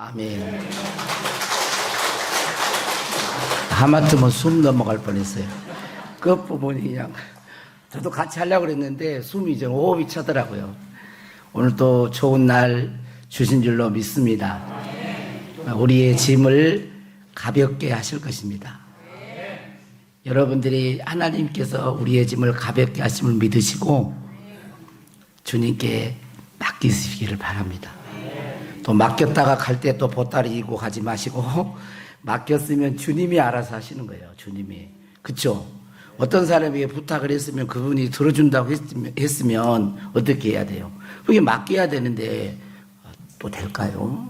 아멘. 하마터면 숨 넘어갈 뻔했어요. 그 부분이 그냥 저도 같이 하려고 그랬는데 숨이 이제 호흡이 차더라고요. 오늘 또 좋은 날 주신 줄로 믿습니다. 우리의 짐을 가볍게 하실 것입니다. 여러분들이 하나님께서 우리의 짐을 가볍게 하심을 믿으시고 주님께 맡기시기를 바랍니다. 또 맡겼다가 갈 때 또 보따리 이고 가지 마시고 맡겼으면 주님이 알아서 하시는 거예요. 주님이. 그렇죠? 어떤 사람에게 부탁을 했으면 그분이 들어준다고 했으면 어떻게 해야 돼요? 그게 맡겨야 되는데 또 될까요?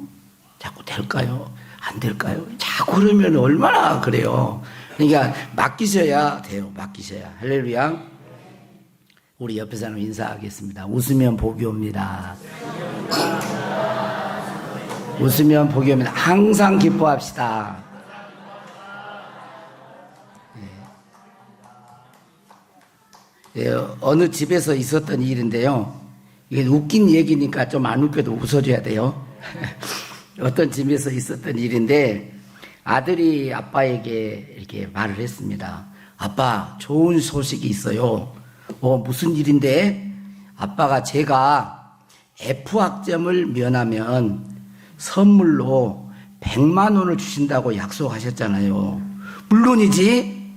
자꾸 될까요? 안 될까요? 자꾸 그러면 얼마나 그래요. 그러니까 맡기셔야 돼요. 맡기셔야. 할렐루야. 우리 옆에 사람 인사하겠습니다. 웃으면 복이 옵니다. 웃으면 복이 옵니다. 항상 기뻐합시다. 예, 어느 집에서 있었던 일인데요. 이게 웃긴 얘기니까 좀 안 웃겨도 웃어줘야 돼요. 어떤 집에서 있었던 일인데 아들이 아빠에게 이렇게 말을 했습니다. 아빠, 좋은 소식이 있어요. 무슨 일인데? 아빠가 제가 F학점을 면하면 선물로 100만 원을 주신다고 약속하셨잖아요. 물론이지.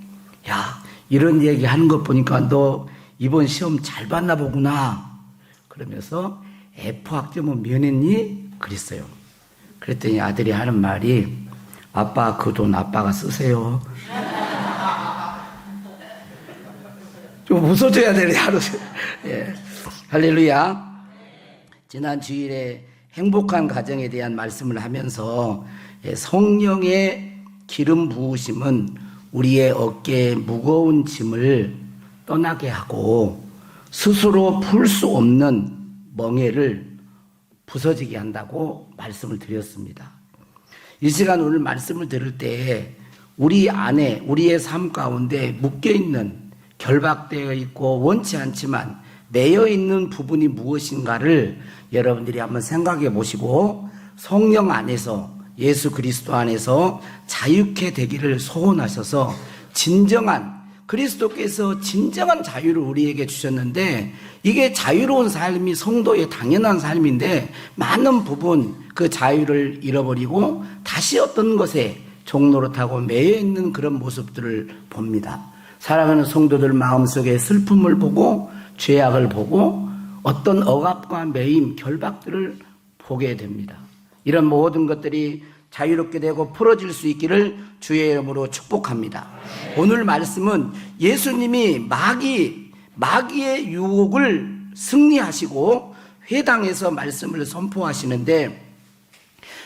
야, 이런 얘기 하는 것 보니까 너 이번 시험 잘 봤나 보구나. 그러면서 F학점은 면했니? 그랬어요. 그랬더니 아들이 하는 말이 아빠 그 돈 아빠가 쓰세요. 좀 웃어줘야 되네 하루. 예. 할렐루야. 지난 주일에 행복한 가정에 대한 말씀을 하면서 성령의 기름 부으심은 우리의 어깨에 무거운 짐을 떠나게 하고 스스로 풀 수 없는 멍에를 부서지게 한다고 말씀을 드렸습니다. 이 시간 오늘 말씀을 들을 때 우리 안에 우리의 삶 가운데 묶여있는 결박되어 있고 원치 않지만 매여 있는 부분이 무엇인가를 여러분들이 한번 생각해 보시고 성령 안에서 예수 그리스도 안에서 자유케 되기를 소원하셔서 진정한 그리스도께서 진정한 자유를 우리에게 주셨는데 이게 자유로운 삶이 성도의 당연한 삶인데 많은 부분 그 자유를 잃어버리고 다시 어떤 것에 종노릇하고 매여 있는 그런 모습들을 봅니다. 살아가는 성도들 마음속에 슬픔을 보고 죄악을 보고 어떤 억압과 매임, 결박들을 보게 됩니다. 이런 모든 것들이 자유롭게 되고 풀어질 수 있기를 주의 이름으로 축복합니다. 오늘 말씀은 예수님이 마귀의 유혹을 승리하시고 회당에서 말씀을 선포하시는데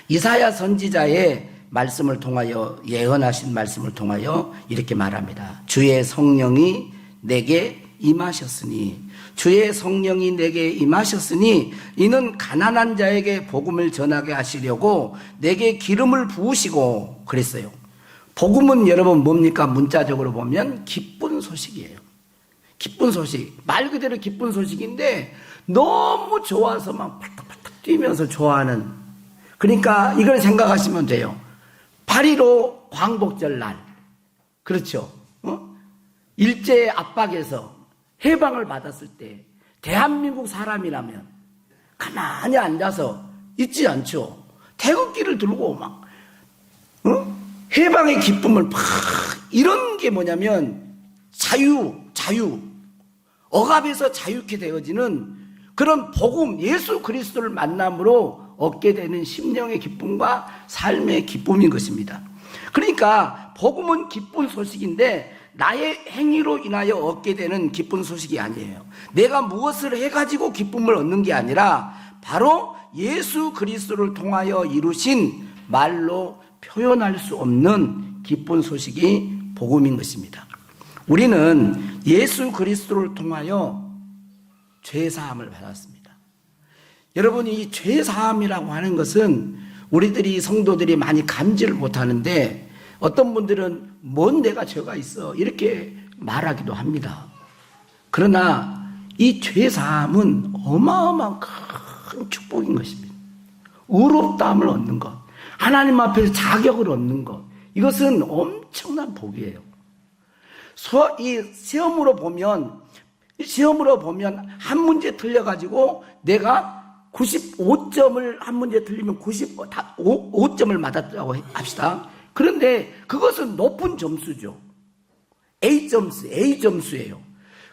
이사야 선지자의 말씀을 통하여 예언하신 말씀을 통하여 이렇게 말합니다. 주의 성령이 내게 임하셨으니 주의 성령이 내게 임하셨으니 이는 가난한 자에게 복음을 전하게 하시려고 내게 기름을 부으시고 그랬어요. 복음은 여러분 뭡니까? 문자적으로 보면 기쁜 소식이에요. 기쁜 소식. 말 그대로 기쁜 소식인데 너무 좋아서 막 팔딱팔딱 뛰면서 좋아하는. 그러니까 이걸 생각하시면 돼요. 8.15 광복절 날. 그렇죠. 일제 압박에서 해방을 받았을 때 대한민국 사람이라면 가만히 앉아서 있지 않죠. 태극기를 들고 막 해방의 기쁨을 막 이런 게 뭐냐면 자유 억압에서 자유케 되어지는 그런 복음 예수 그리스도를 만남으로 얻게 되는 심령의 기쁨과 삶의 기쁨인 것입니다. 그러니까 복음은 기쁜 소식인데 나의 행위로 인하여 얻게 되는 기쁜 소식이 아니에요. 내가 무엇을 해가지고 기쁨을 얻는 게 아니라 바로 예수 그리스도를 통하여 이루신 말로 표현할 수 없는 기쁜 소식이 복음인 것입니다. 우리는 예수 그리스도를 통하여 죄사함을 받았습니다. 여러분, 이 죄사함이라고 하는 것은 우리들이 성도들이 많이 감지를 못하는데 어떤 분들은 뭔 내가 죄가 있어 이렇게 말하기도 합니다. 그러나 이 죄사함은 어마어마한 큰 축복인 것입니다. 의롭다함을 얻는 것. 하나님 앞에서 자격을 얻는 것, 이것은 엄청난 복이에요. 이 시험으로 보면 한 문제 틀려가지고 내가 95점을 한 문제 틀리면 95점을 맞았다고 합시다. 그런데 그것은 높은 점수죠. A 점수예요.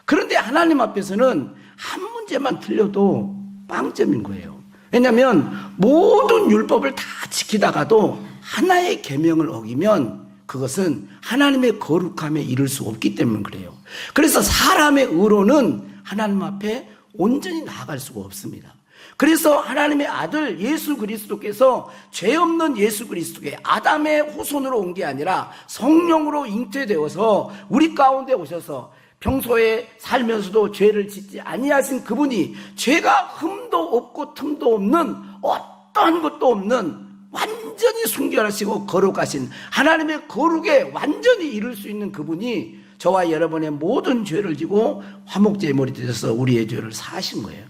그런데 하나님 앞에서는 한 문제만 틀려도 빵점인 거예요. 왜냐하면 모든 율법을 다 지키다가도 하나의 계명을 어기면 그것은 하나님의 거룩함에 이를 수 없기 때문에 그래요. 그래서 사람의 의로는 하나님 앞에 온전히 나아갈 수가 없습니다. 그래서 하나님의 아들 예수 그리스도께서 죄 없는 예수 그리스도께 아담의 후손으로 온 게 아니라 성령으로 잉태되어서 우리 가운데 오셔서 평소에 살면서도 죄를 짓지 아니하신 그분이 죄가 흠도 없고 틈도 없는 어떠한 것도 없는 완전히 순결하시고 거룩하신 하나님의 거룩에 완전히 이룰 수 있는 그분이 저와 여러분의 모든 죄를 지고 화목제물이 되셔서 우리의 죄를 사하신 거예요.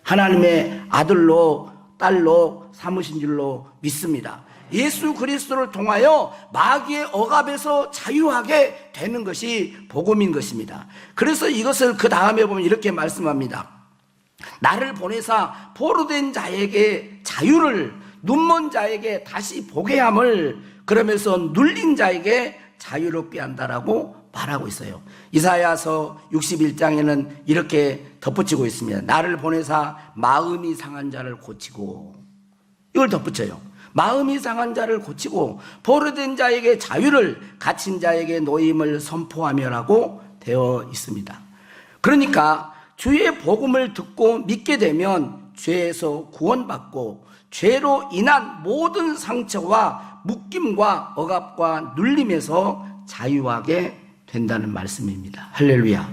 하나님의 아들로 딸로 삼으신 줄로 믿습니다. 예수 그리스도를 통하여 마귀의 억압에서 자유하게 되는 것이 복음인 것입니다. 그래서 이것을 그 다음에 보면 이렇게 말씀합니다. 나를 보내사 포로된 자에게 자유를, 눈먼 자에게 다시 보게 함을, 그러면서 눌린 자에게 자유롭게 한다라고 말하고 있어요. 이사야서 61장에는 이렇게 덧붙이고 있습니다. 나를 보내사 마음이 상한 자를 고치고, 이걸 덧붙여요. 마음이 상한 자를 고치고 포로된 자에게 자유를, 갇힌 자에게 노임을 선포하며라고 되어 있습니다. 그러니까 주의 복음을 듣고 믿게 되면 죄에서 구원받고 죄로 인한 모든 상처와 묶임과 억압과 눌림에서 자유하게 된다는 말씀입니다. 할렐루야.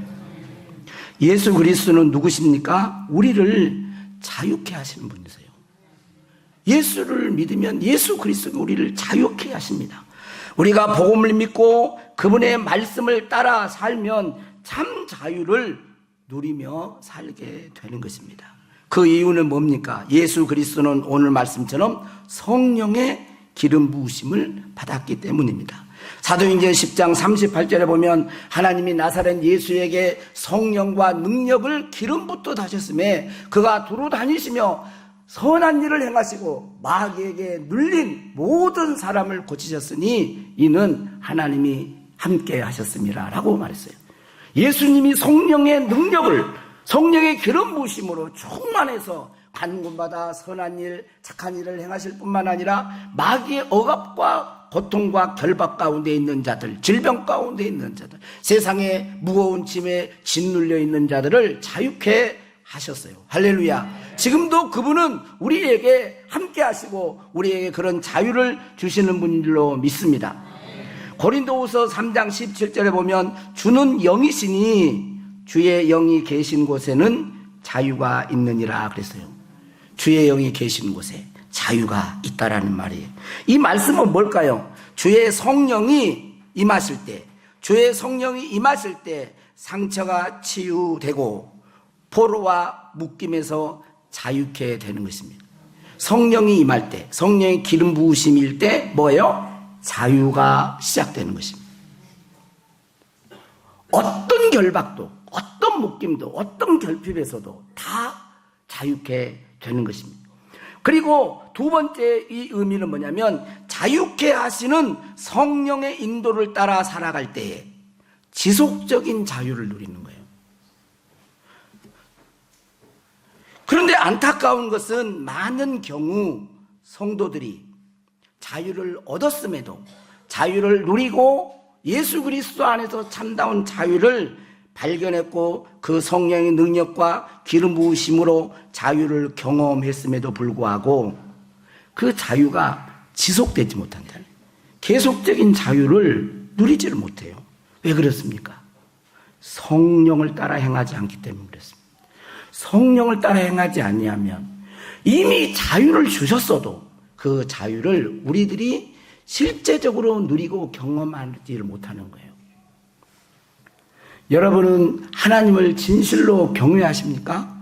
예수 그리스도는 누구십니까? 우리를 자유케 하시는 분이세요. 예수를 믿으면 예수 그리스도가 우리를 자유케 하십니다. 우리가 복음을 믿고 그분의 말씀을 따라 살면 참 자유를 누리며 살게 되는 것입니다. 그 이유는 뭡니까? 예수 그리스도는 오늘 말씀처럼 성령의 기름 부으심을 받았기 때문입니다. 사도행전 10장 38절에 보면 하나님이 나사렛 예수에게 성령과 능력을 기름부터 다셨음에 그가 두루 다니시며 선한 일을 행하시고 마귀에게 눌린 모든 사람을 고치셨으니 이는 하나님이 함께 하셨습니다 라고 말했어요. 예수님이 성령의 능력을, 성령의 기름 부으심으로 충만해서 간군받아 선한 일, 착한 일을 행하실 뿐만 아니라 마귀의 억압과 고통과 결박 가운데 있는 자들, 질병 가운데 있는 자들, 세상에 무거운 짐에 짓눌려 있는 자들을 자유케 하셨어요. 할렐루야. 지금도 그분은 우리에게 함께 하시고 우리에게 그런 자유를 주시는 분인 줄로 믿습니다. 고린도후서 3장 17절에 보면 주는 영이시니 주의 영이 계신 곳에는 자유가 있느니라 그랬어요. 주의 영이 계신 곳에 자유가 있다라는 말이에요. 이 말씀은 뭘까요? 주의 성령이 임하실 때 상처가 치유되고 포로와 묶임에서 자유케 되는 것입니다. 성령이 임할 때, 성령의 기름 부으심일 때 뭐예요? 자유가 시작되는 것입니다. 어떤 결박도, 어떤 묶임도, 어떤 결핍에서도 다 자유케 되는 것입니다. 그리고 두 번째 이 의미는 뭐냐면 자유케 하시는 성령의 인도를 따라 살아갈 때에 지속적인 자유를 누리는 거예요. 그런데 안타까운 것은 많은 경우 성도들이 자유를 얻었음에도 자유를 누리고 예수 그리스도 안에서 참다운 자유를 발견했고 그 성령의 능력과 기름 부으심으로 자유를 경험했음에도 불구하고 그 자유가 지속되지 못한다. 계속적인 자유를 누리지를 못해요. 왜 그렇습니까? 성령을 따라 행하지 않기 때문에 그렇습니다. 성령을 따라 행하지 아니하면 이미 자유를 주셨어도 그 자유를 우리들이 실제적으로 누리고 경험하지를 못하는 거예요. 여러분은 하나님을 진실로 경외하십니까?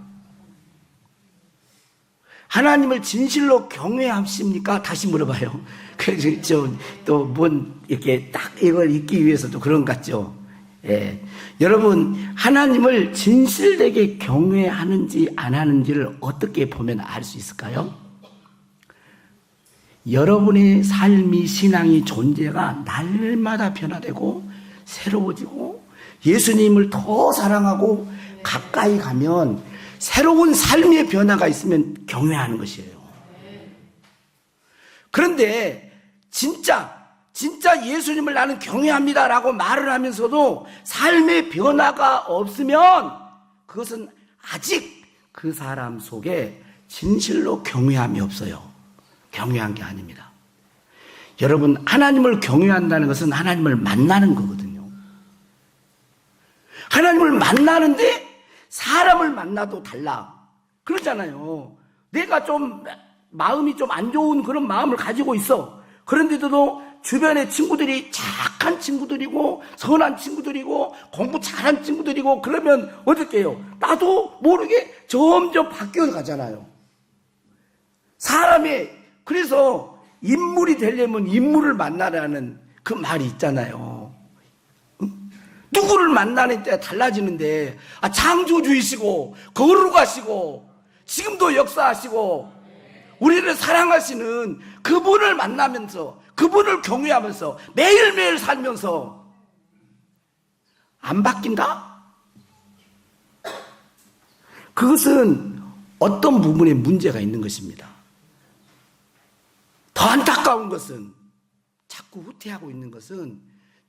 하나님을 진실로 경외하십니까? 다시 물어봐요. 그래서 또뭔 이렇게 딱 이걸 잊기 위해서도 그런 것 같죠. 예. 여러분, 하나님을 진실되게 경외하는지 안 하는지를 어떻게 보면 알 수 있을까요? 여러분의 삶이, 신앙이, 존재가 날마다 변화되고 새로워지고 예수님을 더 사랑하고 가까이 가면 새로운 삶의 변화가 있으면 경외하는 것이에요. 그런데 진짜 예수님을 나는 경외합니다라고 말을 하면서도 삶의 변화가 없으면 그것은 아직 그 사람 속에 진실로 경외함이 없어요. 경외한 게 아닙니다. 여러분, 하나님을 경외한다는 것은 하나님을 만나는 거거든요. 하나님을 만나는데 사람을 만나도 달라. 그러잖아요. 내가 좀 마음이 좀 안 좋은 그런 마음을 가지고 있어. 그런데도 주변에 친구들이 착한 친구들이고 선한 친구들이고 공부 잘한 친구들이고 그러면 어떻게 해요? 나도 모르게 점점 바뀌어 가잖아요. 그래서 인물이 되려면 인물을 만나라는 그 말이 있잖아요. 누구를 만나는 때 달라지는데, 창조주이시고 거룩하시고 지금도 역사하시고 우리를 사랑하시는 그분을 만나면서, 그분을 경외하면서 매일매일 살면서 안 바뀐다? 그것은 어떤 부분에 문제가 있는 것입니다. 더 안타까운 것은, 자꾸 후퇴하고 있는 것은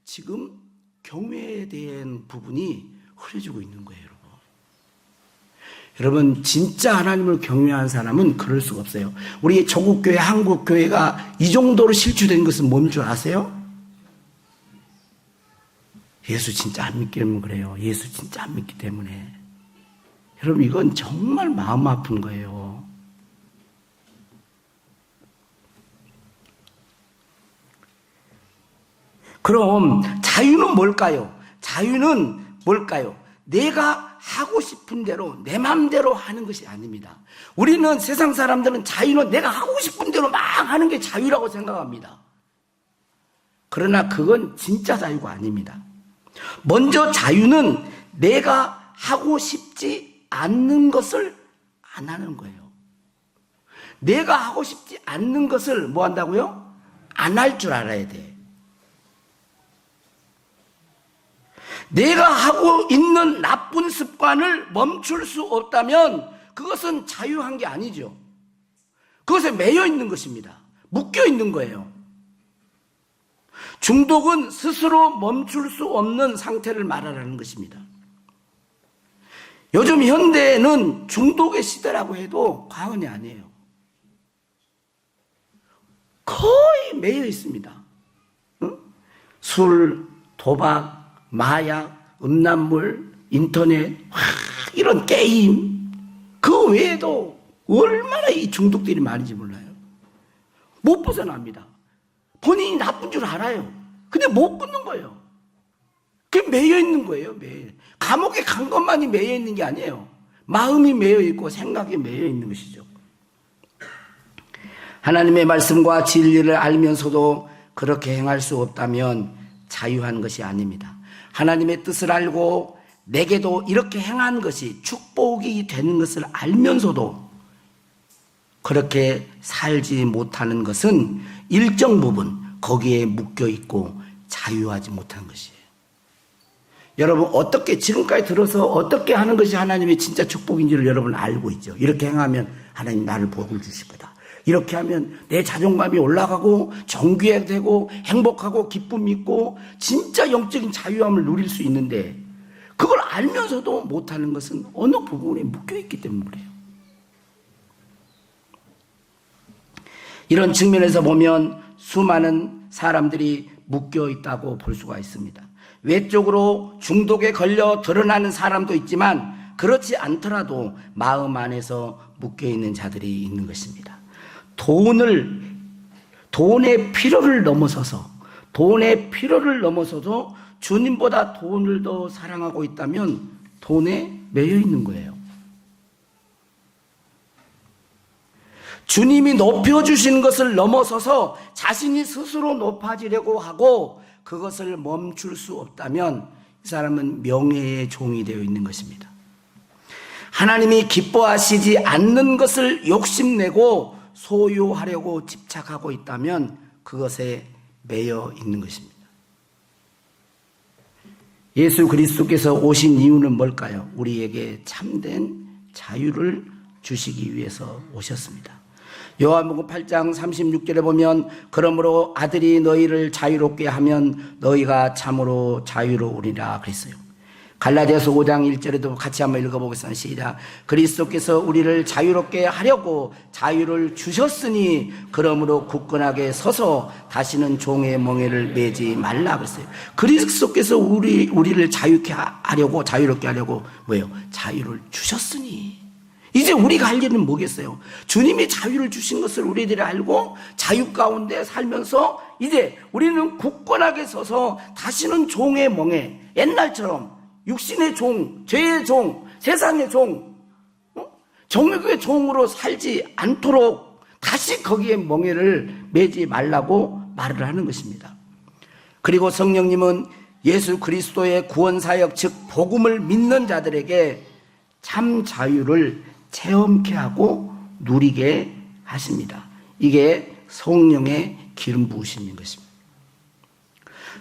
지금 경외에 대한 부분이 흐려지고 있는 거예요, 여러분. 여러분, 진짜 하나님을 경외한 사람은 그럴 수가 없어요. 우리 조국교회, 한국교회가 이 정도로 실추된 것은 뭔 줄 아세요? 예수 진짜 안 믿기 때문에 그래요. 예수 진짜 안 믿기 때문에. 여러분, 이건 정말 마음 아픈 거예요. 그럼 자유는 뭘까요? 자유는 뭘까요? 내가 하고 싶은 대로 내 마음대로 하는 것이 아닙니다. 우리는, 세상 사람들은 자유는 내가 하고 싶은 대로 막 하는 게 자유라고 생각합니다. 그러나 그건 진짜 자유가 아닙니다. 먼저 자유는 내가 하고 싶지 않는 것을 안 하는 거예요. 내가 하고 싶지 않는 것을 뭐 한다고요? 안 할 줄 알아야 돼. 내가 하고 있는 나쁜 습관을 멈출 수 없다면 그것은 자유한 게 아니죠. 그것에 매여 있는 것입니다. 묶여 있는 거예요. 중독은 스스로 멈출 수 없는 상태를 말하라는 것입니다. 요즘 현대는 중독의 시대라고 해도 과언이 아니에요. 거의 매여 있습니다. 술, 도박, 마약, 음란물, 인터넷, 이런 게임, 그 외에도 얼마나 이 중독들이 많은지 몰라요. 못 벗어납니다. 본인이 나쁜 줄 알아요. 근데 못 끊는 거예요. 그게 매여 있는 거예요, 매일. 감옥에 간 것만이 매여 있는 게 아니에요. 마음이 매여 있고 생각이 매여 있는 것이죠. 하나님의 말씀과 진리를 알면서도 그렇게 행할 수 없다면 자유한 것이 아닙니다. 하나님의 뜻을 알고 내게도 이렇게 행한 것이 축복이 되는 것을 알면서도 그렇게 살지 못하는 것은 일정 부분 거기에 묶여 있고 자유하지 못한 것이에요. 여러분, 어떻게 지금까지 들어서 어떻게 하는 것이 하나님의 진짜 축복인지를 여러분 알고 있죠. 이렇게 행하면 하나님 나를 복을 주실 거다. 이렇게 하면 내 자존감이 올라가고 정귀되고 행복하고 기쁨이 있고 진짜 영적인 자유함을 누릴 수 있는데, 그걸 알면서도 못하는 것은 어느 부분에 묶여있기 때문에 그래요. 이런 측면에서 보면 수많은 사람들이 묶여있다고 볼 수가 있습니다. 외적으로 중독에 걸려 드러나는 사람도 있지만 그렇지 않더라도 마음 안에서 묶여있는 자들이 있는 것입니다. 돈의 필요를 넘어서서 주님보다 돈을 더 사랑하고 있다면 돈에 매여 있는 거예요. 주님이 높여주신 것을 넘어서서 자신이 스스로 높아지려고 하고 그것을 멈출 수 없다면 이 사람은 명예의 종이 되어 있는 것입니다. 하나님이 기뻐하시지 않는 것을 욕심내고 소유하려고 집착하고 있다면 그것에 매여 있는 것입니다. 예수 그리스도께서 오신 이유는 뭘까요? 우리에게 참된 자유를 주시기 위해서 오셨습니다. 요한복음 8장 36절에 보면 그러므로 아들이 너희를 자유롭게 하면 너희가 참으로 자유로우리라 그랬어요. 갈라디아서 5장 1절에도 같이 한번 읽어보겠습니다. 시작. 그리스도께서 우리를 자유롭게 하려고 자유를 주셨으니 그러므로 굳건하게 서서 다시는 종의 멍에를 매지 말라 그랬어요. 그리스도께서 우리를 자유롭게 하려고 뭐예요? 자유를 주셨으니 이제 우리가 할 일은 뭐겠어요? 주님이 자유를 주신 것을 우리들이 알고 자유 가운데 살면서 이제 우리는 굳건하게 서서 다시는 종의 멍에 옛날처럼 육신의 종, 죄의 종, 세상의 종, 정욕의 종으로 살지 않도록 다시 거기에 멍에를 매지 말라고 말을 하는 것입니다. 그리고 성령님은 예수 그리스도의 구원사역 즉 복음을 믿는 자들에게 참 자유를 체험케 하고 누리게 하십니다. 이게 성령의 기름 부으심인 것입니다.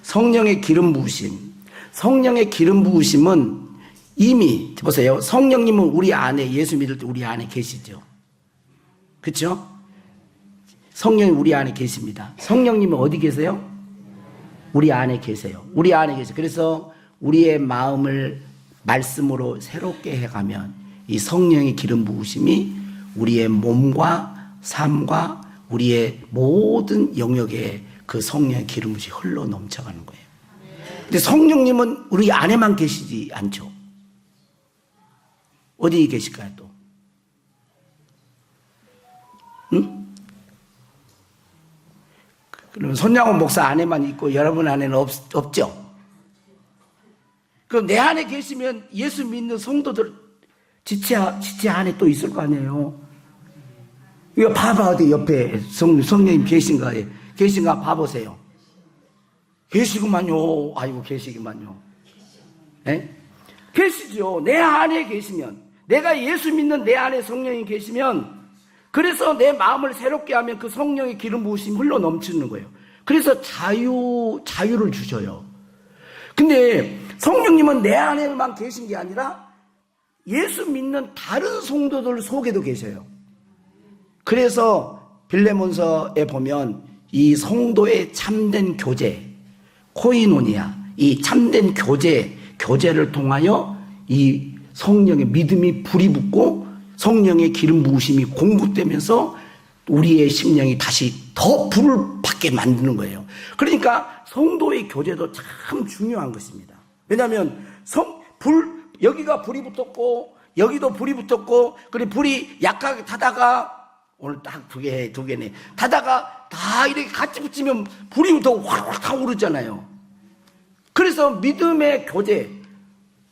성령의 기름 부으심. 성령의 기름 부으심은 이미 보세요. 성령님은 우리 안에 예수 믿을 때 우리 안에 계시죠. 그렇죠? 성령이 우리 안에 계십니다. 성령님은 어디 계세요? 우리 안에 계세요. 우리 안에 계세요. 그래서 우리의 마음을 말씀으로 새롭게 해가면 이 성령의 기름 부으심이 우리의 몸과 삶과 우리의 모든 영역에 그 성령의 기름 부으심이 흘러 넘쳐가는 거예요. 근데 성령님은 우리 안에만 계시지 않죠. 어디 계실까요 또? 응? 그러면 손양원 목사 안에만 있고 여러분 안에는 없죠? 그럼 내 안에 계시면 예수 믿는 성도들 지체 안에 또 있을 거 아니에요? 이거 봐봐, 어디 옆에 성령님 계신가 봐보세요. 계시구만요. 아이고, 계시구만요. 네? 계시죠. 내 안에 계시면, 내가 예수 믿는 내 안에 성령이 계시면, 그래서 내 마음을 새롭게 하면 그 성령의 기름 부으심이 흘러 넘치는 거예요. 그래서 자유를 주셔요. 근데 성령님은 내 안에만 계신 게 아니라 예수 믿는 다른 성도들 속에도 계셔요. 그래서 빌레몬서에 보면 이 성도의 참된 교제, 코이노니아, 이 참된 교제를 통하여 이 성령의 믿음이 불이 붙고 성령의 기름 부으심이 공급되면서 우리의 심령이 다시 더 불을 받게 만드는 거예요. 그러니까 성도의 교제도 참 중요한 것입니다. 왜냐하면 여기가 불이 붙었고 여기도 불이 붙었고 그리고 불이 약하게 타다가 오늘 딱 두 개네 타다가 다 이렇게 같이 붙이면 불이 더 확 타오르잖아요. 그래서 믿음의 교제,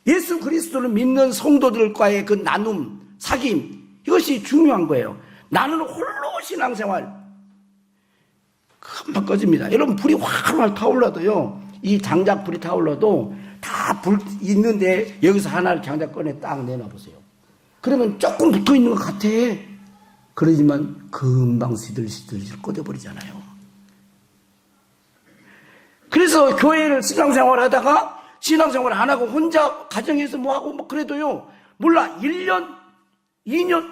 예수 그리스도를 믿는 성도들과의 그 나눔, 사귐, 이것이 중요한 거예요. 나는 홀로 신앙생활 금방 꺼집니다. 여러분 불이 활활 타올라도요, 이 장작 불이 타올라도 다 불 있는데 여기서 하나를 장작 꺼내 딱 내놔보세요. 그러면 조금 붙어 있는 것 같아. 그러지만 금방 시들시들 꺼져버리잖아요. 그래서 교회를 신앙생활 하다가 신앙생활 안 하고 혼자 가정에서 뭐 하고 뭐 그래도요, 몰라 1년 2년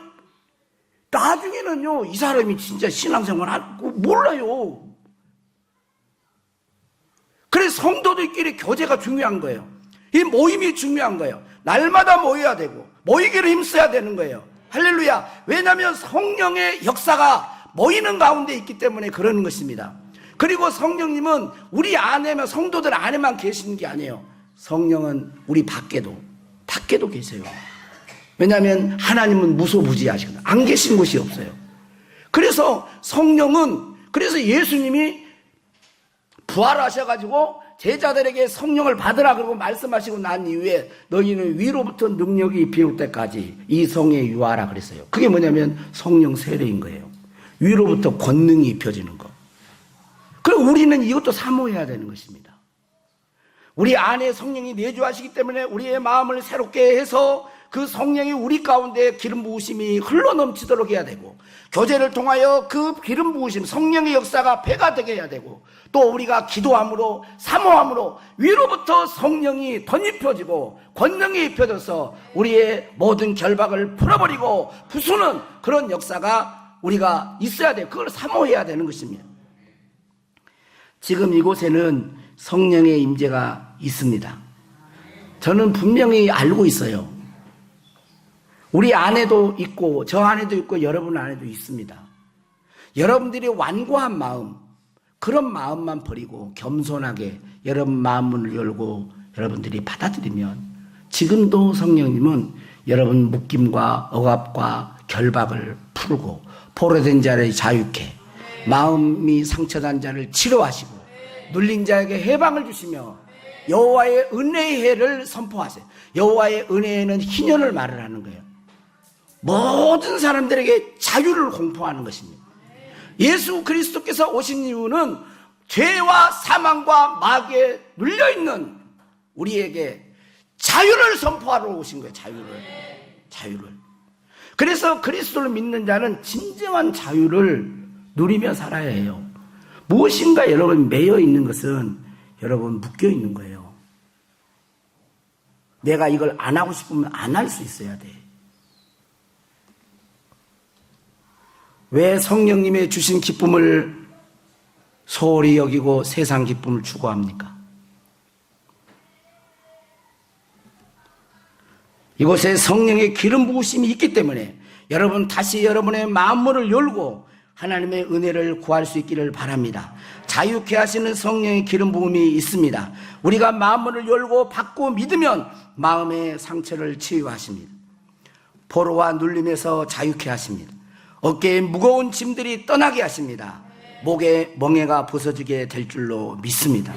나중에는요 이 사람이 진짜 신앙생활 하고 몰라요. 그래서 성도들끼리 교제가 중요한 거예요. 이 모임이 중요한 거예요. 날마다 모여야 되고 모이기를 힘써야 되는 거예요. 할렐루야. 왜냐하면 성령의 역사가 모이는 가운데 있기 때문에 그러는 것입니다. 그리고 성령님은 우리 안에만, 성도들 안에만 계시는 게 아니에요. 성령은 우리 밖에도 계세요. 왜냐하면 하나님은 무소부지하시거든요. 안 계신 곳이 없어요. 그래서 성령은, 그래서 예수님이 부활하셔가지고 제자들에게 성령을 받으라 그러고 말씀하시고 난 이후에 너희는 위로부터 능력이 비올 때까지 이 성에 유하라 그랬어요. 그게 뭐냐면 성령 세례인 거예요. 위로부터 권능이 입혀지는 것. 그리고 우리는 이것도 사모해야 되는 것입니다. 우리 안에 성령이 내주하시기 때문에 우리의 마음을 새롭게 해서 그 성령이 우리 가운데 기름 부으심이 흘러넘치도록 해야 되고, 교제를 통하여 그 기름 부으심, 성령의 역사가 배가 되게 해야 되고, 또 우리가 기도함으로 사모함으로 위로부터 성령이 덧입혀지고 권능이 입혀져서 우리의 모든 결박을 풀어버리고 부수는 그런 역사가 우리가 있어야 돼요. 그걸 사모해야 되는 것입니다. 지금 이곳에는 성령의 임재가 있습니다. 저는 분명히 알고 있어요. 우리 안에도 있고 저 안에도 있고 여러분 안에도 있습니다. 여러분들이 완고한 마음, 그런 마음만 버리고 겸손하게 여러분 마음문을 열고 여러분들이 받아들이면 지금도 성령님은 여러분 묶임과 억압과 결박을 풀고 포로된 자를 자유케, 마음이 상처난 자를 치료하시고 눌린 자에게 해방을 주시며 여호와의 은혜의 해를 선포하세요. 여호와의 은혜에는 희년을 말을 하는 거예요. 모든 사람들에게 자유를 공포하는 것입니다. 예수 그리스도께서 오신 이유는 죄와 사망과 마귀에 눌려있는 우리에게 자유를 선포하러 오신 거예요. 자유를. 그래서 그리스도를 믿는 자는 진정한 자유를 누리며 살아야 해요. 무엇인가 여러분 매여 있는 것은 여러분 묶여 있는 거예요. 내가 이걸 안 하고 싶으면 안 할 수 있어야 돼. 왜 성령님의 주신 기쁨을 소홀히 여기고 세상 기쁨을 추구합니까? 이곳에 성령의 기름 부으심이 있기 때문에 여러분 다시 여러분의 마음문을 열고 하나님의 은혜를 구할 수 있기를 바랍니다. 자유케 하시는 성령의 기름 부음이 있습니다. 우리가 마음문을 열고 받고 믿으면 마음의 상처를 치유하십니다. 포로와 눌림에서 자유케 하십니다. 어깨에 무거운 짐들이 떠나게 하십니다. 목에 멍에가 벗어지게 될 줄로 믿습니다.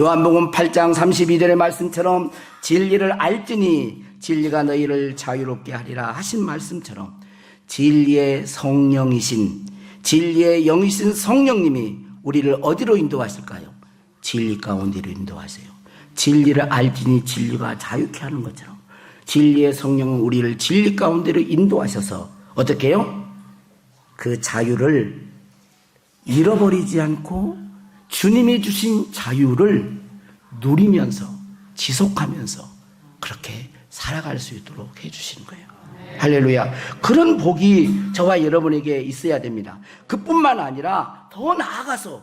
요한복음 8장 32절의 말씀처럼 진리를 알지니 진리가 너희를 자유롭게 하리라 하신 말씀처럼 진리의 성령이신, 진리의 영이신 성령님이 우리를 어디로 인도하실까요? 진리 가운데로 인도하세요. 진리를 알지니 진리가 자유케 하는 것처럼 진리의 성령은 우리를 진리 가운데로 인도하셔서 어떻게 해요? 그 자유를 잃어버리지 않고 주님이 주신 자유를 누리면서 지속하면서 그렇게 살아갈 수 있도록 해주시는 거예요. 할렐루야. 그런 복이 저와 여러분에게 있어야 됩니다. 그뿐만 아니라 더 나아가서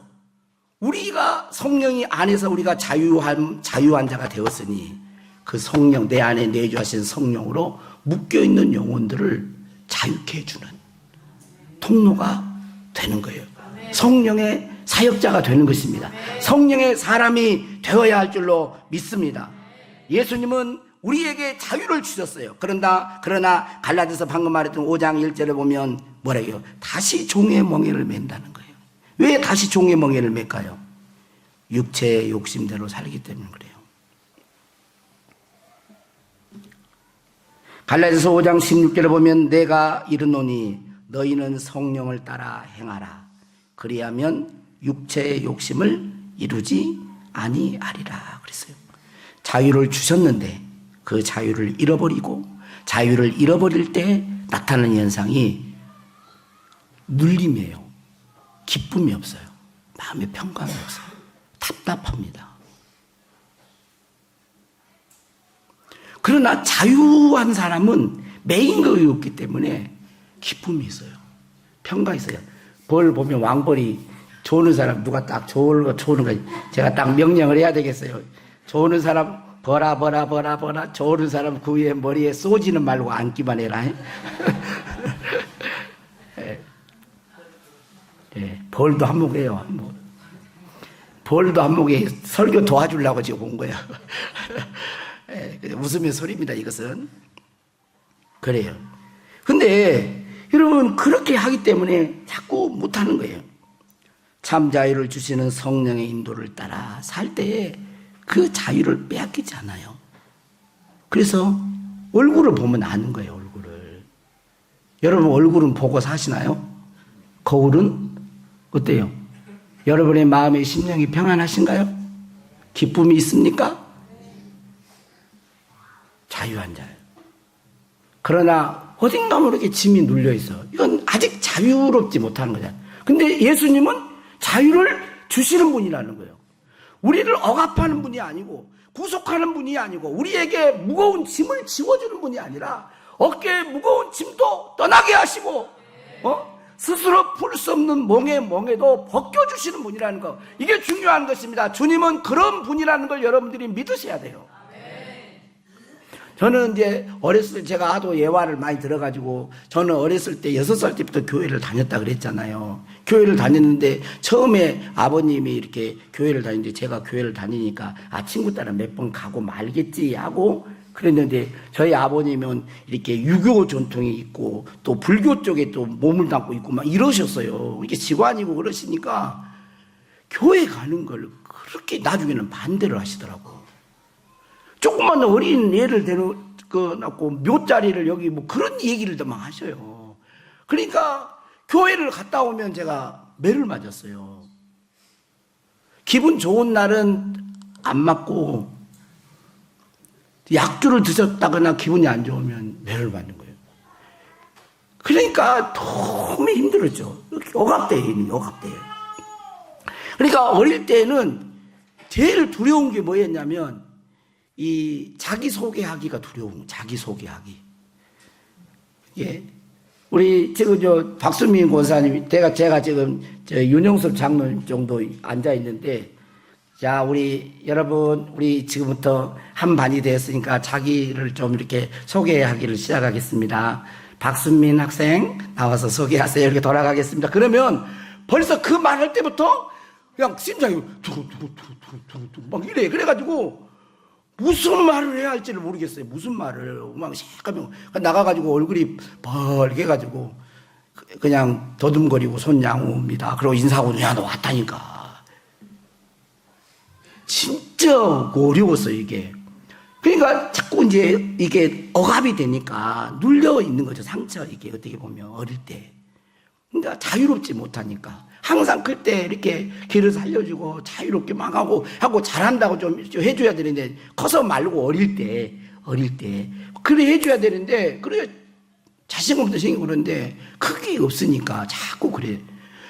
우리가 성령이 안에서 우리가 자유한 자가 되었으니 그 성령, 내 안에 내주하신 성령으로 묶여있는 영혼들을 자유케 해주는 통로가 되는 거예요. 성령의 사역자가 되는 것입니다. 성령의 사람이 되어야 할 줄로 믿습니다. 예수님은 우리에게 자유를 주셨어요. 그러나 갈라디아서 방금 말했던 5장 1절에 보면 뭐래요? 다시 종의 멍에를 맨다는 거예요. 왜 다시 종의 멍에를 맨까요? 육체의 욕심대로 살기 때문에 그래요. 갈라디아서 5장 16절에 보면 내가 이르노니 너희는 성령을 따라 행하라. 그리하면 육체의 욕심을 이루지 아니하리라 그랬어요. 자유를 주셨는데 그 자유를 잃어버리고 자유를 잃어버릴 때 나타나는 현상이 눌림이에요. 기쁨이 없어요. 마음의 평강이 없어요. 답답합니다. 그러나 자유한 사람은 매인 것이 없기 때문에 기쁨이 있어요. 평강이 있어요. 벌 보면 왕벌이 조는 사람 누가 딱 조는 거 제가 딱 명령을 해야 되겠어요. 조는 사람 버라 조는 사람 그 위에 머리에 쏘지는 말고 앉기만 해라. 벌도 한몫해요. 한몫. 벌도 한몫에 설교 도와주려고 지금 온 거예요. 웃으면 소리입니다. 이것은 그래요. 근데 여러분 그렇게 하기 때문에 자꾸 못하는 거예요. 참 자유를 주시는 성령의 인도를 따라 살 때에 그 자유를 빼앗기지 않아요. 그래서 얼굴을 보면 아는 거예요. 얼굴을. 여러분 얼굴은 보고 사시나요? 거울은 어때요? 여러분의 마음의 심령이 평안하신가요? 기쁨이 있습니까? 자유한 자예요. 그러나 어딘가 모르게 짐이 눌려 있어. 이건 아직 자유롭지 못하는 거잖아요. 근데 예수님은 자유를 주시는 분이라는 거예요. 우리를 억압하는 분이 아니고 구속하는 분이 아니고 우리에게 무거운 짐을 지워주는 분이 아니라 어깨에 무거운 짐도 떠나게 하시고 스스로 풀 수 없는 멍에도 벗겨주시는 분이라는 거, 이게 중요한 것입니다. 주님은 그런 분이라는 걸 여러분들이 믿으셔야 돼요. 저는 이제 어렸을 때 제가 하도 예화를 많이 들어가지고, 저는 어렸을 때 6살 때부터 교회를 다녔다 그랬잖아요. 교회를 다녔는데 처음에 아버님이 이렇게 교회를 다니는데 제가 교회를 다니니까 친구 따라 몇 번 가고 말겠지 하고 그랬는데, 저희 아버님은 이렇게 유교 전통이 있고 또 불교 쪽에 또 몸을 담고 있고 막 이러셨어요. 이렇게 직관이고 그러시니까 교회 가는 걸 그렇게 나중에는 반대를 하시더라고. 조그만 어린 애를 데려놓고 묘자리를 여기 뭐 그런 얘기를 막 하셔요. 그러니까 교회를 갔다 오면 제가 매를 맞았어요. 기분 좋은 날은 안 맞고 약주를 드셨다거나 기분이 안 좋으면 매를 맞는 거예요. 그러니까 너무 힘들었죠. 억압돼요. 그러니까 어릴 때는 제일 두려운 게 뭐였냐면 이 자기소개하기가 두려운, 자기소개하기. 예. 우리 지금 박수민 권사님, 제가 지금 윤영섭 장로님 정도 앉아 있는데, 자, 우리 여러분, 우리 지금부터 한 반이 되었으니까 자기를 좀 이렇게 소개하기를 시작하겠습니다. 박수민 학생 나와서 소개하세요. 이렇게 돌아가겠습니다. 그러면 벌써 그 말할 때부터 그냥 심장이 두두두두두두 막 이래. 그래가지고 무슨 말을 해야 할지를 모르겠어요. 무슨 말을 막 시작하면 나가가지고 얼굴이 벌게가지고 그냥 더듬거리고 손 양호입니다. 그리고 인사하고 야 너 왔다니까. 진짜 어려웠어요 이게. 그러니까 자꾸 이제 이게 억압이 되니까 눌려 있는 거죠. 상처, 이게 어떻게 보면 어릴 때. 그러니까 자유롭지 못하니까 항상 그때 이렇게 길을 살려주고 자유롭게 막 하고 잘한다고 좀 해줘야 되는데, 커서 말고 어릴 때 그래 해줘야 되는데, 그래 자신감도 생기고 그런데 그게 없으니까 자꾸 그래.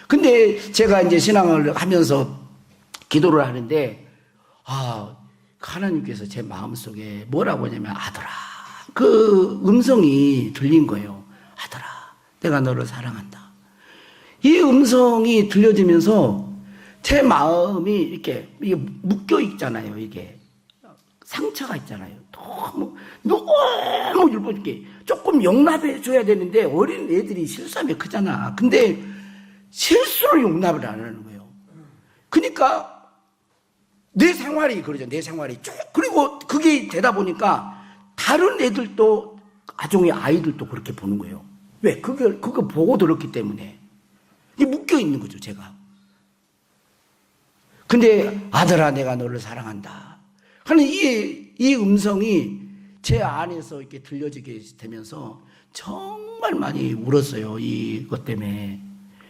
근데 제가 이제 신앙을 하면서 기도를 하는데 하나님께서 제 마음속에 뭐라고 하냐면, 아들아, 그 음성이 들린 거예요. 아들아, 내가 너를 사랑한다. 이 음성이 들려지면서 제 마음이 이게 묶여 있잖아요. 이게 상처가 있잖아요. 너무 율법있게 조금 용납해 줘야 되는데 어린 애들이 실수하면 크잖아. 근데 실수를 용납을 안 하는 거예요. 그러니까 내 생활이 그러죠. 내 생활이 쭉. 그리고 그게 되다 보니까 다른 애들도, 가정의 아이들도 그렇게 보는 거예요. 왜? 그거 보고 들었기 때문에. 이게 묶여 있는 거죠, 제가. 근데 아들아, 내가 너를 사랑한다 하는 이 음성이 제 안에서 이렇게 들려지게 되면서 정말 많이 울었어요, 이것 때문에.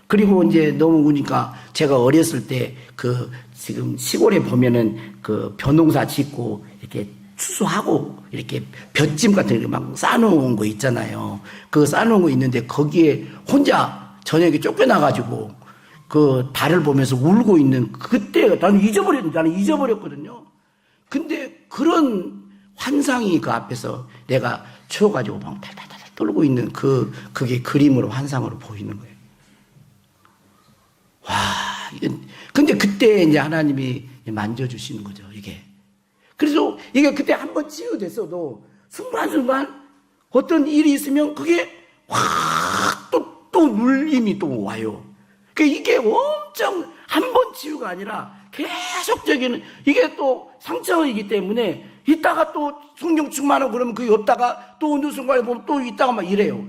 그리고 이제 너무 우니까 제가 어렸을 때 지금 시골에 보면은 벼농사 짓고 이렇게 추수하고 이렇게 볏짐 같은 거 막 싸놓은 거 있잖아요. 그 싸놓은 거 있는데 거기에 혼자 저녁에 쫓겨나가지고 그 달을 보면서 울고 있는 그때 나는 잊어버렸거든요. 근데 그런 환상이 그 앞에서 내가 치워가지고 막 달달달 떨고 있는 그게 그림으로, 환상으로 보이는 거예요. 와, 근데 그때 이제 하나님이 만져주시는 거죠, 이게. 그래서 이게 그때 한번 치유됐어도 순간순간 어떤 일이 있으면 그게 확 또 눌림이 또 와요. 그러니까 이게 엄청 한 번 치유가 아니라 계속적인, 이게 또 상처이기 때문에 이따가 또 성령 충만하고 그러면 그게 없다가 또 어느 순간에 보면 또 있다가 막 이래요.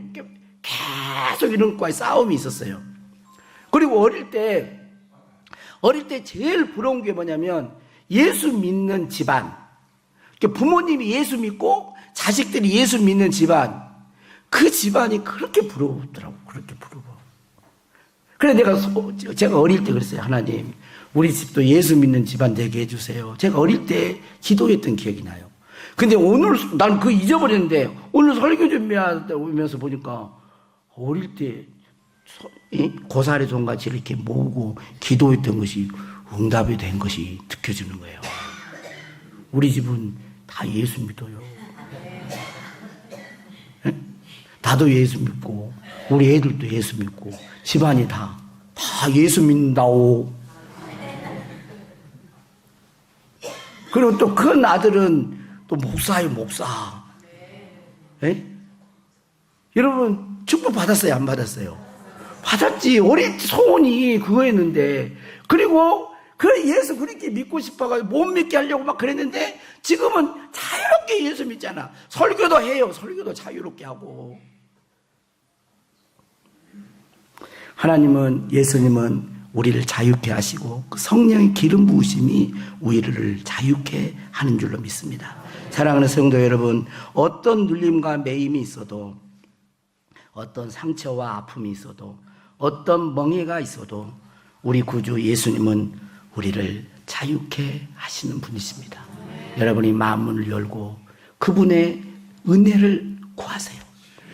계속 이런 과의 싸움이 있었어요. 그리고 어릴 때 제일 부러운 게 뭐냐면 예수 믿는 집안, 부모님이 예수 믿고 자식들이 예수 믿는 집안, 그 집안이 그렇게 부러웠더라고. 그렇게 부러워. 그래 제가 어릴 때 그랬어요. 하나님, 우리 집도 예수 믿는 집안 되게 해주세요. 제가 어릴 때 기도했던 기억이 나요. 근데 오늘 난 그거 잊어버렸는데 오늘 설교 준비하면서 보니까 어릴 때 고사리 종같이 이렇게 모으고 기도했던 것이 응답이 된 것이 느껴지는 거예요. 우리 집은 다 예수 믿어요. 나도 예수 믿고 우리 애들도 예수 믿고 집안이 다 예수 믿는다오. 그리고 또 큰 아들은 또 목사예요, 목사. 여러분 축복 받았어요, 안 받았어요? 받았지. 우리 소원이 그거였는데. 그리고 예수 그렇게 믿고 싶어가지고 못 믿게 하려고 막 그랬는데 지금은 자유롭게 예수 믿잖아. 설교도 해요. 설교도 자유롭게 하고. 하나님은, 예수님은 우리를 자유케 하시고 그 성령의 기름 부으심이 우리를 자유케 하는 줄로 믿습니다. 사랑하는 성도 여러분, 어떤 눌림과 매임이 있어도, 어떤 상처와 아픔이 있어도, 어떤 멍해가 있어도 우리 구주 예수님은 우리를 자유케 하시는 분이십니다. 여러분이 마음문을 열고 그분의 은혜를 구하세요.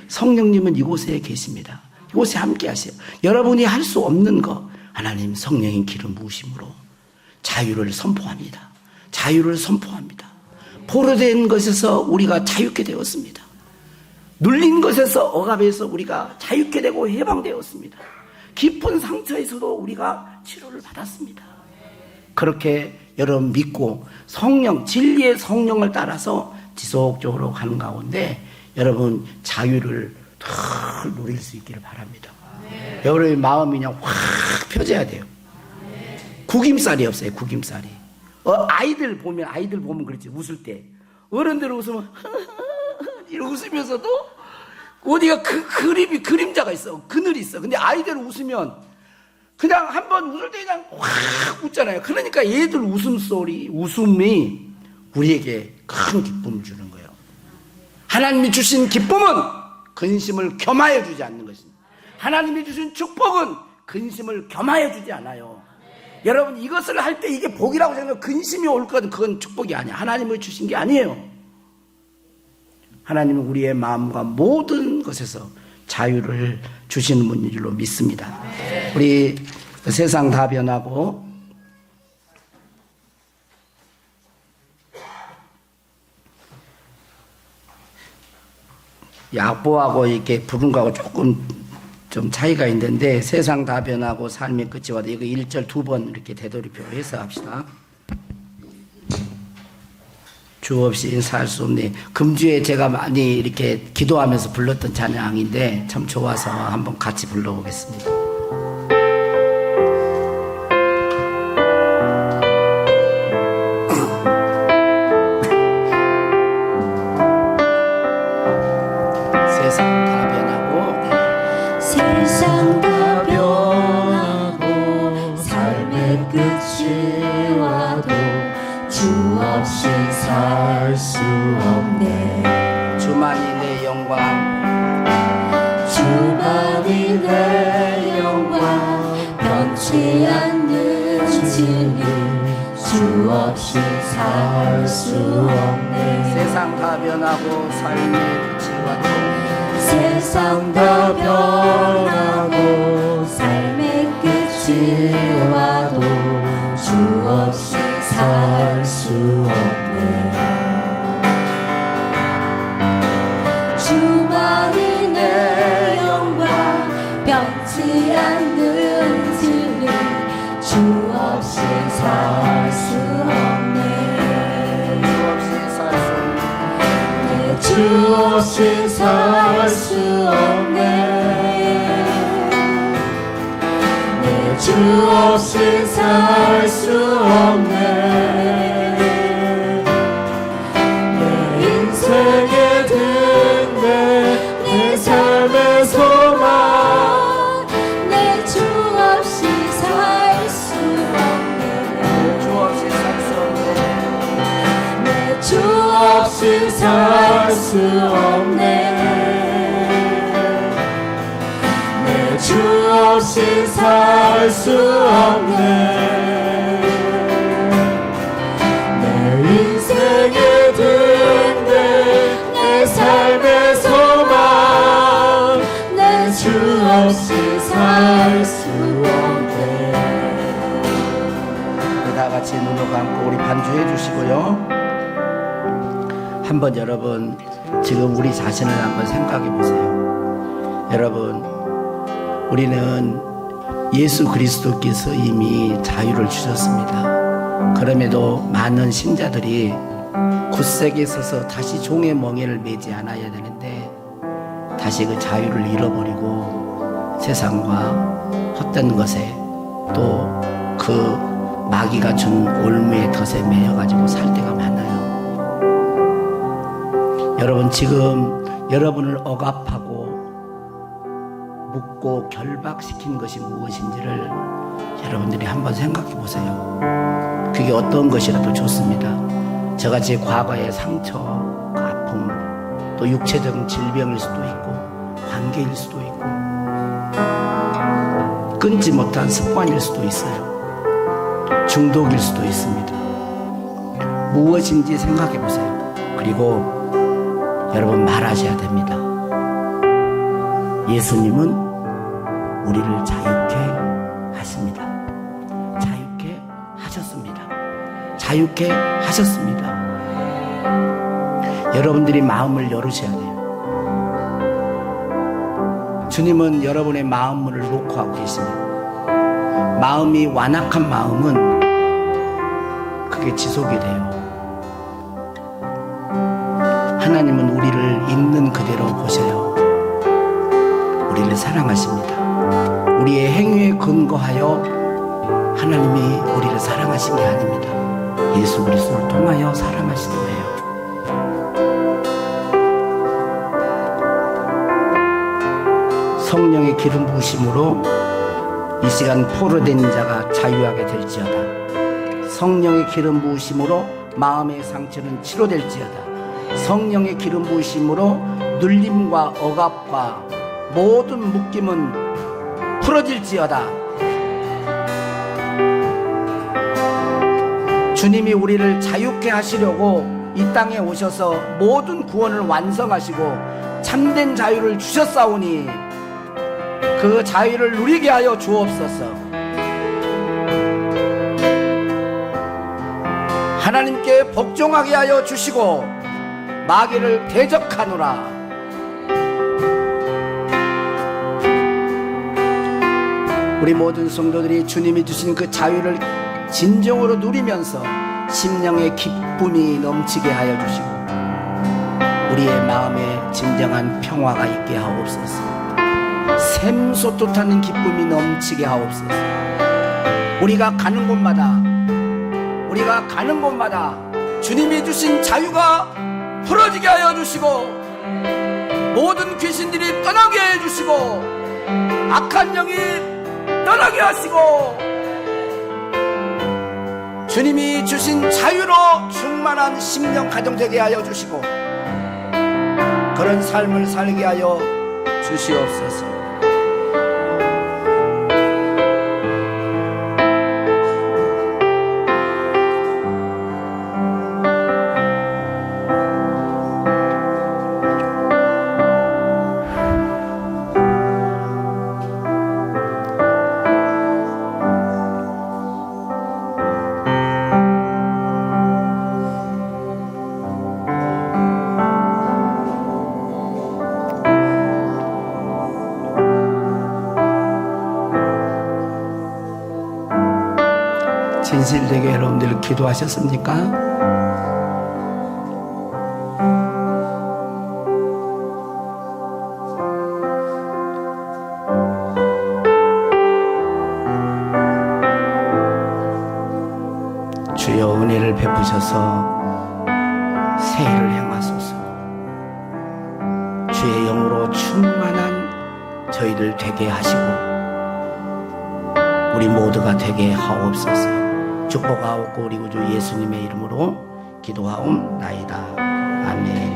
성령님은 이곳에 계십니다. 이곳에 함께 하세요. 여러분이 할 수 없는 거 하나님 성령의 기름 부으심으로 자유를 선포합니다. 자유를 선포합니다. 포로된 것에서 우리가 자유케 되었습니다. 눌린 것에서 억압에서 우리가 자유케 되고 해방되었습니다. 깊은 상처에서도 우리가 치료를 받았습니다. 그렇게 여러분 믿고 성령, 진리의 성령을 따라서 지속적으로 가는 가운데 여러분 자유를 더 누릴 수 있기를 바랍니다. 여러분의 마음이 그냥 확 펴져야 돼요. 구김살이 없어요. 구김살이. 아이들 보면 그렇지. 웃을 때 어른들 웃으면 이러고 웃으면서도 어디가 그림자가 있어. 그늘이 있어. 근데 아이들 웃으면 그냥 한번 웃을 때 그냥 확 웃잖아요. 그러니까 얘들 웃음이 우리에게 큰 기쁨을 주는 거예요. 하나님이 주신 기쁨은 근심을 겸하여 주지 않는 것입니다. 하나님이 주신 축복은 근심을 겸하여 주지 않아요. 여러분 이것을 할 때 이게 복이라고 생각하면 근심이 올 거든 그건 축복이 아니야. 하나님이 주신 게 아니에요. 하나님은 우리의 마음과 모든 것에서 자유를 주시는 분인 줄로 믿습니다. 우리 세상 다 변하고 약보하고 이렇게 부른 거하고 조금 좀 차이가 있는데 세상 다 변하고 삶의 끝이 와도 이거 1절 2번 이렇게 되돌이표해서 합시다. 주 없이 살 수 없네. 금주에 제가 많이 이렇게 기도하면서 불렀던 찬양인데 참 좋아서 한번 같이 불러보겠습니다. 살 수 없네. 주만이 내 영광, 주만이 내 영광, 변치 않는 진리, 주 없이 살 수 없네. 세상 다 변하고 삶의 끝이 와도, 세상 다 변하고 삶의 끝이 와도 주 없이 살 수 없네. 주만이 내 영광, 변치 않는 진리, 주 없이 살 수 없네. 주 없이 살 수 없네. 주 없이 살 수 없네. 내 인생의 등대, 내 삶의 소망, 내 주 없이 살 수 없네. 주 없이 살 수 없네. 내 주 없이 살 수 없네. 내 주 없이 살 수 없네. 내 인생의 등대 내 삶의 소망 내 주 없이 살 수 없네. 다 같이 눈을 감고 우리 반주해 주시고요. 한번 여러분 지금 우리 자신을 한번 생각해 보세요. 여러분, 우리는 예수 그리스도께서 이미 자유를 주셨습니다. 그럼에도 많은 신자들이 굳세게 서서 다시 종의 멍에를 매지 않아야 되는데 다시 그 자유를 잃어버리고 세상과 헛된 것에 또 그 마귀가 준 올무의 덫에 매여가지고 살 때가 많아요. 여러분, 지금 여러분을 억압하고 묶고 결박시킨 것이 무엇인지를 여러분들이 한번 생각해 보세요. 그게 어떤 것이라도 좋습니다. 저같이 과거의 상처, 아픔, 또 육체적인 질병일 수도 있고 관계일 수도 있고 끊지 못한 습관일 수도 있어요. 중독일 수도 있습니다. 무엇인지 생각해 보세요. 그리고 여러분 말하셔야 됩니다. 예수님은 우리를 자유케 하십니다. 자유케 하셨습니다. 자유케 하셨습니다. 여러분들이 마음을 열으셔야 돼요. 주님은 여러분의 마음문을 놓고 하고 계십니다. 마음이 완악한 마음은 그게 지속이 돼요. 하나님은 우리를 있는 그대로 보셔요. 우리를 사랑하십니다. 우리의 행위에 근거하여 하나님이 우리를 사랑하신 게 아닙니다. 예수 그리스도를 통하여 사랑하시는 거예요. 성령의 기름 부으심으로 이 시간 포로된 자가 자유하게 될지어다. 성령의 기름 부으심으로 마음의 상처는 치료될지어다. 성령의 기름 부으심으로 눌림과 억압과 모든 묶임은 풀어질지어다. 주님이 우리를 자유케 하시려고 이 땅에 오셔서 모든 구원을 완성하시고 참된 자유를 주셨사오니 그 자유를 누리게 하여 주옵소서. 하나님께 복종하게 하여 주시고 마귀를 대적하노라. 우리 모든 성도들이 주님이 주신 그 자유를 진정으로 누리면서 심령의 기쁨이 넘치게 하여 주시고 우리의 마음에 진정한 평화가 있게 하옵소서. 샘솟듯하는 기쁨이 넘치게 하옵소서. 우리가 가는 곳마다 주님이 주신 자유가 풀어지게 하여 주시고 모든 귀신들이 떠나게 해 주시고 악한 영이 떠나게 하시고 주님이 주신 자유로 충만한 심령 가정 되게 하여 주시고 그런 삶을 살게 하여 주시옵소서. 진실되게 여러분들 기도하셨습니까? 주여 은혜를 베푸셔서 새해를 행하소서. 주의 영으로 충만한 저희들 되게 하시고 우리 모두가 되게 하옵소서. 축복하옵고 우리 구주 예수님의 이름으로 기도하옵나이다. 아멘.